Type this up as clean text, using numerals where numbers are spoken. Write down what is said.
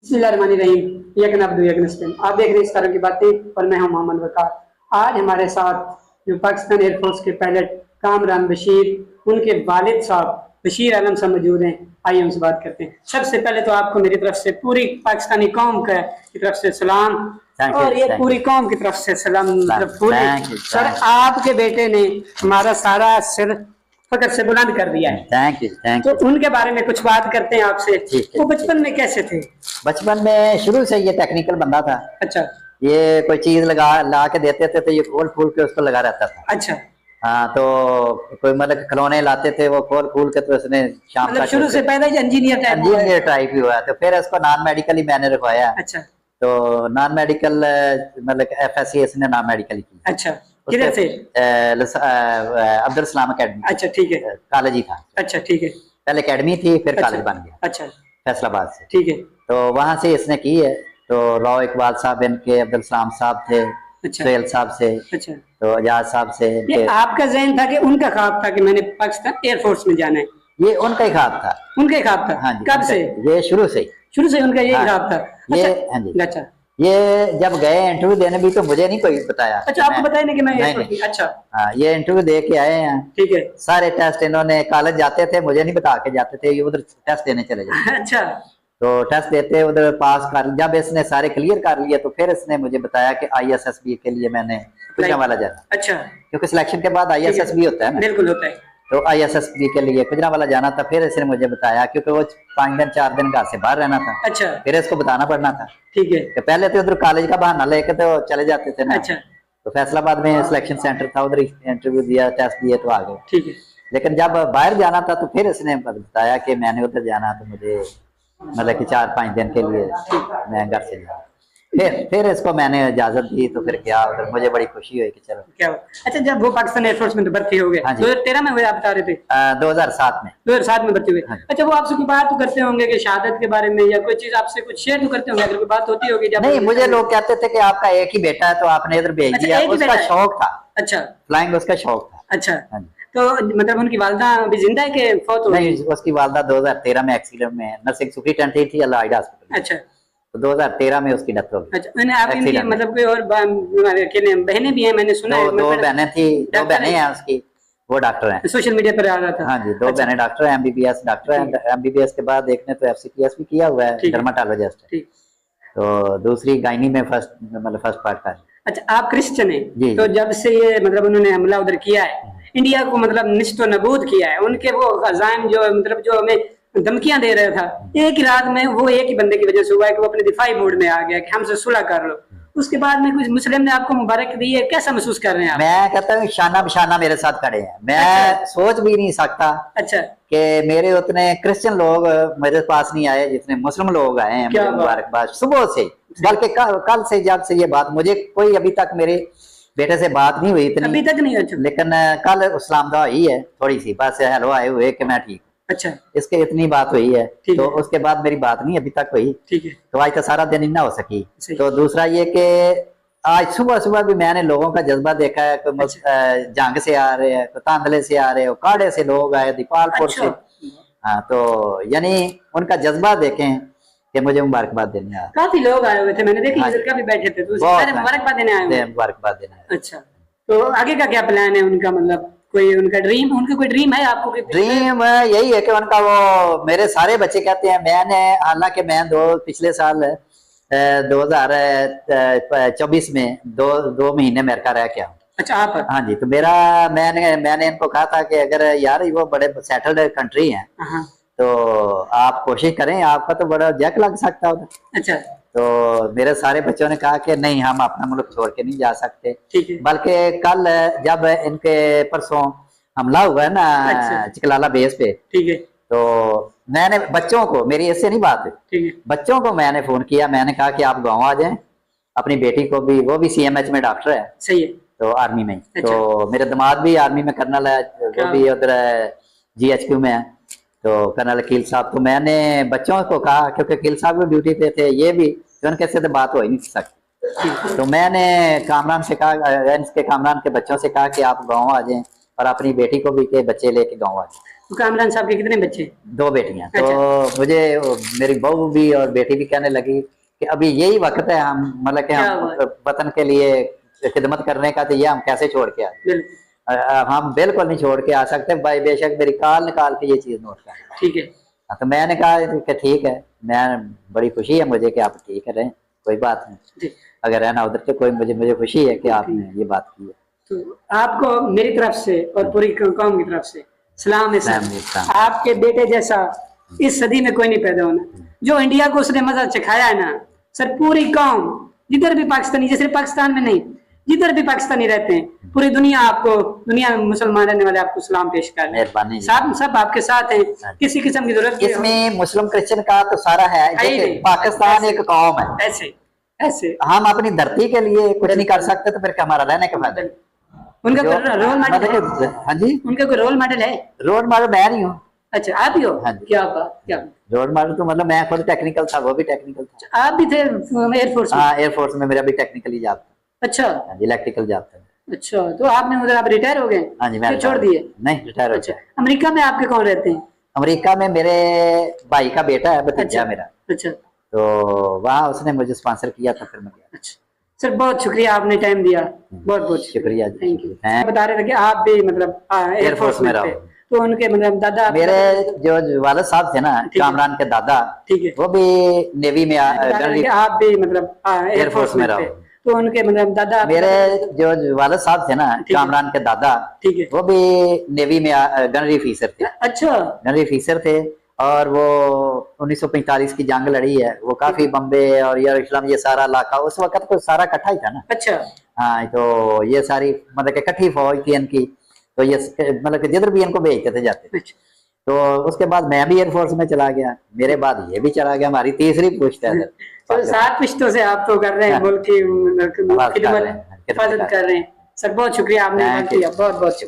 बिस्मिल्लाहिर्रहमानिर्रहीम। आप देख रहे हैं इस तरह की बातें और मैं हूं मोहम्मद वकार। आज हमारे साथ जो पाकिस्तान एयरफोर्स के पायलट कामरान बशीर, उनके वालिद साहब बशीर आलम साहब मौजूद हैं। आइए उनसे बात करते हैं। सबसे पहले तो आपको मेरी तरफ से पूरी पाकिस्तानी कौम की तरफ से सलाम और ये पूरी कौम की तरफ से सलाम। पूरे सर, आपके बेटे ने हमारा सारा सिर फकर से बुलंद कर दिया है। Thank you. तो उनके बारे में कुछ बात करते हैं आपसे। वो बचपन में कैसे थे? बचपन में शुरू से ये टेक्निकल बंदा था। अच्छा। ये कोई चीज ला के देते थे तो ये खोल फूल के उसको लगा रहता था। अच्छा। हाँ, तो कोई मतलब खिलौने लाते थे, वो खोल फूल के तो उसने शाम मतलब शुरू से पैदा ही इंजीनियर टाइप ही हुआ। तो फिर इसको नॉन मेडिकल ही मैंने रखवाया। अच्छा। तो नॉन मेडिकल मतलब FSC इसने नॉन मेडिकल की। अच्छा, किधर से? अब्दुल सलाम अकेडमी। अच्छा, ठीक है। कॉलेज ही था। अच्छा, ठीक है। पहले अकेडमी थी, फिर कॉलेज बन गया। अच्छा, फैसलाबाद से। ठीक है। तो वहां से इसने की है। तो राव इकबाल साहब इनके, अब्दुल सलाम साहब थे, सुहेल साहब से, अच्छा, तो आजाद साहब से। ये आपका ज़हन था कि उनका ख्वाब था कि मैंने पाकिस्तान एयरफोर्स में जाना है? ये उनका ही ख्वाब था। उनका ही ख्वाब था? हाँ जी। कब से? ये शुरू से उनका यही ख्वाब था? ये हाँ जी। अच्छा। ये जब गए इंटरव्यू देने भी तो मुझे नहीं कोई बताया। अच्छा, आपको बताया नहीं कि मैं नहीं। अच्छा। हाँ, ये इंटरव्यू दे के आए हैं। ठीक है। सारे टेस्ट इन्होंने, कॉलेज जाते थे मुझे नहीं बता के जाते थे, ये उधर टेस्ट देने चले जाते। अच्छा। तो टेस्ट देते उधर पास कर, जब इसने सारे क्लियर कर लिए तो फिर इसने मुझे बताया कि ISSB के लिए मैंने गुजरांवाला जाना। अच्छा। क्योंकि सिलेक्शन के बाद ISSB होता है ना। बिल्कुल होता है। तो ISSB के लिए गुजरांवाला जाना था। फिर इसने मुझे बताया, क्योंकि वो 5 दिन 4 दिन घर से बाहर रहना था। अच्छा। फिर इसको बताना पड़ना था। ठीक है। तो पहले तो उधर कॉलेज का बहाना लेके तो चले जाते थे ना। अच्छा। तो फैसलाबाद में सिलेक्शन सेंटर था, उधर इंटरव्यू दिया, टेस्ट दिए तो आ गए। ठीक है। लेकिन जब बाहर जाना था तो फिर इसने बताया कि मैंने उधर जाना, तो मुझे मतलब कि 4-5 दिन के लिए मैं घर से जाऊँ। फिर इसको मैंने इजाजत दी तो फिर गया उधर। मुझे बड़ी खुशी हुई कि चलो। क्या अच्छा, जब वो पाकिस्तान एयरफोर्स में भर्ती हो गए 2013 में हुए, आप बता रहे थे? 2007 में। 2007 में भर्ती हुए। अच्छा, वो आपसे कोई बात तो करते होंगे कि शहादत के बारे में, या कोई चीज आपसे कुछ शेयर तो करते होंगे? अगर कोई बात होती होगी जब? नहीं, मुझे लोग कहते थे कि आपका एक ही बेटा है तो आपने इधर भेज दिया। उसका शौक था। अच्छा। फ्लाइंग उसका शौक था। अच्छा। तो मतलब उनकी वालदा अभी जिंदा है कि फौत हो गई? नहीं, उसकी वालदा 2013 में एक्सीडेंट में नर्सिंग सुपरिटेंडेंट थी अलाइड हॉस्पिटल। अच्छा। तो 2013 में उसकी डेथ हो गई। अच्छा, मैंने आप इनकी मतलब कोई और बहनें भी हैं, मैंने सुना है? दो बहनें थी, 2 बहनें हैं उसकी, वो डॉक्टर हैं। सोशल मीडिया पर आ रहा था। हाँ जी, 2 बहनें डॉक्टर हैं, MBBS डॉक्टर हैं। MBBS के बाद एक ने तो FCPS भी किया हुआ है, डर्माटोलॉजिस्ट। तो दूसरी गायनी में फर्स्ट पार्ट का। अच्छा, आप क्रिश्चियन हैं? तो जब से ये मतलब उन्होंने हमला उधर किया है, इंडिया को मतलब निश्तो नबूद किया है, उनके वो अज़ाइम जो मतलब जो हमें धमकियां दे रहा था, एक ही रात में वो एक ही बंदे की वजह से हुआ है कि वो अपने दिफाई मोड में आ गया कि हमसे सुलह कर लो। उसके बाद में कुछ मुस्लिम ने आपको मुबारक दी है, कैसा महसूस कर रहे हैं आप? मैं कहता हूँ शाना बशाना मेरे साथ खड़े हैं। मैं सोच भी नहीं सकता अच्छा कि मेरे उतने क्रिश्चियन लोग मेरे पास नहीं आए जितने मुस्लिम लोग आए हैं। मुझे मुबारकबाद सुबह से, बल्कि कल से जब से ये बात, मुझे कोई अभी तक मेरे बेटे से बात नहीं हुई इतनी, अभी तक नहीं। अच्छा। लेकिन कल इस्लाम दुआ हुई है थोड़ी सी, बस हेलो आए हुए कि मैं ठीक। अच्छा। इसके इतनी बात हुई है, तो उसके बाद मेरी बात नहीं अभी तक हुई। ठीक है। तो आज तो सारा दिन ही ना हो सकी। तो दूसरा ये कि आज सुबह सुबह भी मैंने लोगों का जज्बा देखा है। कोई जंग से आ रहे हैं, कोई तांदले से आ रहे हैं, काड़े से लोग आए, दीपालपुर से। हाँ, तो यानी उनका जज्बा देखें कि मुझे मुबारकबाद देने आए। काफी लोग आए हुए थे, मैंने देखा काफी बैठे थे, तो सारे मुबारकबाद देने आए हुए। मुबारकबाद देने। अच्छा, तो आगे का क्या प्लान है उनका? मतलब कोई उनका कोई ड्रीम है आपको? ड्रीम यही है कि उनका, वो मेरे सारे बच्चे कहते हैं, मैंने हालांकि मैं पिछले साल 2024 में दो महीने अमेरिका रह के आऊँ। अच्छा, आप? हाँ जी। तो मैंने इनको कहा था कि अगर यार वो बड़े सेटल्ड कंट्री है तो आप कोशिश करें, आपका तो बड़ा जैक लग सकता है। अच्छा। तो मेरे सारे बच्चों ने कहा कि नहीं, हम अपना मुल्क छोड़ के नहीं जा सकते। बल्कि कल जब इनके परसों हमला हुआ है ना चिकलाला बेस पे, ठीक है, तो मैंने बच्चों को, मेरी इससे नहीं बात है, बच्चों को मैंने फोन किया। मैंने कहा कि आप गाँव आ जाएं, अपनी बेटी को भी, वो भी CMH में डॉक्टर है। सही है। तो आर्मी में। तो मेरे दामाद भी आर्मी में कर्नल है, वो भी उधर GHQ में है, तो कर्नल अकील साहब। तो मैंने बच्चों को कहा, क्योंकि अकील साहब भी ड्यूटी पे थे, ये भी, तो उनके से तो बात हो ही नहीं सकती। तो मैंने कामरान से कहा, इसके कामरान के बच्चों से कहा कि आप गाँव आ जाएं और अपनी बेटी को भी के बच्चे लेके गाँव आ जाए। तो कामरान साहब के कितने बच्चे? 2 बेटियां। तो मुझे मेरी बहू भी और बेटी भी कहने लगी कि अभी यही वक्त है, हम मतलब कि हम वतन के लिए खिदमत करने का, तो ये हम कैसे छोड़ के आए? हम बिल्कुल नहीं छोड़ के आ सकते भाई, बेशक मेरी कॉल निकाल के ये चीज नोट कर। ठीक है। तो मैंने कहा कि ठीक है, मैं बड़ी खुशी है मुझे कि आप ठीक है रहे, कोई बात नहीं, अगर रहना उधर तो कोई, मुझे खुशी है कि आपने ये बात की है। तो आपको मेरी तरफ से और पूरी कौम की तरफ से सलाम है सर। आपके बेटे जैसा इस सदी में कोई नहीं पैदा होना, जो इंडिया को उसने मजा चखाया है ना सर। पूरी कौम जिधर भी पाकिस्तानी, जैसे पाकिस्तान में नहीं, जिधर भी पाकिस्तानी रहते हैं, पूरी दुनिया आपको, दुनिया में मुसलमान रहने वाले आपको सलाम पेश कर रहे हैं। सब आपके साथ हैं, किसी किस्म की जरूरत इसमें मुस्लिम क्रिश्चियन का तो सारा है। पाकिस्तान एक कौम है, ऐसे ऐसे हम अपनी धरती के लिए कुछ नहीं कर सकते, तो फिर हमारा रहने का फायदा? उनका रोल मॉडल, हाँ जी, उनका कोई रोल मॉडल है? रोल मॉडल मैं नहीं हूँ। अच्छा, आप ही हो? हाँ, क्या बात, क्या रोल मॉडल तो मतलब मैं खुद टेक्निकल था, वो भी टेक्निकल था। आप भी थे एयरफोर्स में? हाँ, एयरफोर्स में मेरा भी टेक्निकली जॉब था। अच्छा, इलेक्ट्रिकल जॉब था। अच्छा, तो आपने उधर आप रिटायर हो गए? हाँ जी, मैं छोड़ दिए? नहीं, रिटायर हो गया। अमेरिका में आपके कौन रहते हैं? अमेरिका में मेरे भाई का बेटा है, भतीजा मेरा। अच्छा, तो वहाँ उसने मुझे स्पॉन्सर किया था, फिर मैं गया। अच्छा सर, बहुत शुक्रिया, आपने टाइम दिया, बहुत बहुत शुक्रिया, थैंक यू। बता रहे थे कि आप भी मतलब एयरफोर्स में थे, तो उनके मतलब दादा, मेरे जो वालिद साहब थे ना, कामरान के दादा, ठीक है, वो भी नेवी में, आप भी मतलब एयरफोर्स में रहे, तो उनके मतलब दादा, मेरे जो वालिद साहब थे ना, कामरान के दादा, ठीक है, वो भी नेवी में गनरी ऑफिसर थे। अच्छा, गनरी ऑफिसर थे, और वो 1945 की जंग लड़ी है, वो काफी बम्बे और यरूशलेम ये सारा इलाका उस वक्त को सारा इकट्ठा ही था ना। अच्छा, हाँ, तो ये सारी मतलब इकट्ठी फौज थी इनकी, तो ये मतलब कि जिधर भी इनको भेजते थे जाते। तो उसके बाद मैं भी एयरफोर्स में चला गया, मेरे बाद ये भी चला गया, हमारी तीसरी पुश्त है। तो 7 पुश्तों से आप तो कर रहे हैं, मुल्क की खिदमत, हिफाजत कर रहे हैं सर। बहुत शुक्रिया, आपने बहुत बहुत शुक्रिया।